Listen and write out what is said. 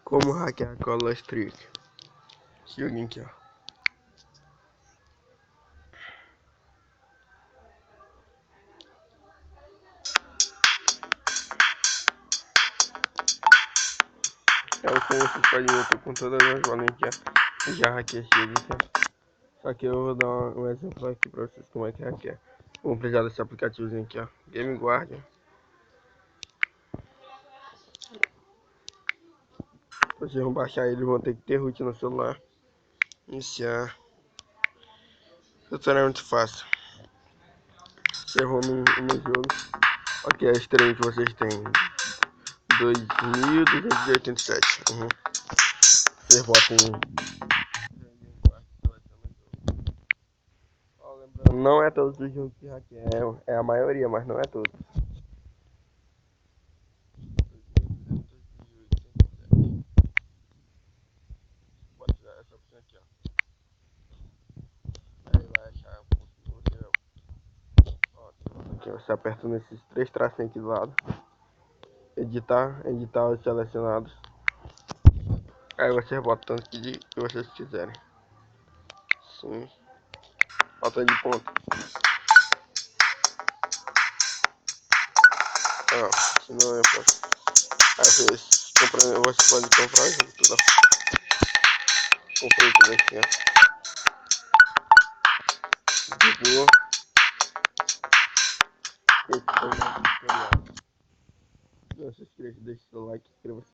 Como hackear a Cola Streak? Esse joguinho aqui, ó. Então, como vocês podem ver, eu tô com todas as bolinhas aqui, já hackeei esse jogo aqui. Só que eu vou dar um exemplo aqui pra vocês como é que hackeia. Vou precisar desse aplicativozinho aqui, ó. Game Guardian. Vocês vão baixar ele, vão ter que ter root no celular. Iniciar. Tutorial é muito fácil. Vocês vão no jogo. Aqui é a estreia que vocês têm. 2287. Vocês botam. Não é todos os jogos que hackeiam, é a maioria, mas não é todos. Pode usar essa opção aqui, ó. Aí vai achar um pouquinho, aqui, você aperta nesses três tracinhos aqui do lado. Editar os selecionados. Aí vocês botam tanto que vocês quiserem. Sim. Bota de ponto. Ó, senão eu posso. Às vezes você pode comprar tudo, ó. Comprei tudo aqui, ó. De boa. Esse foi o tutorial. Não se inscreva, deixe seu like, inscreva-se.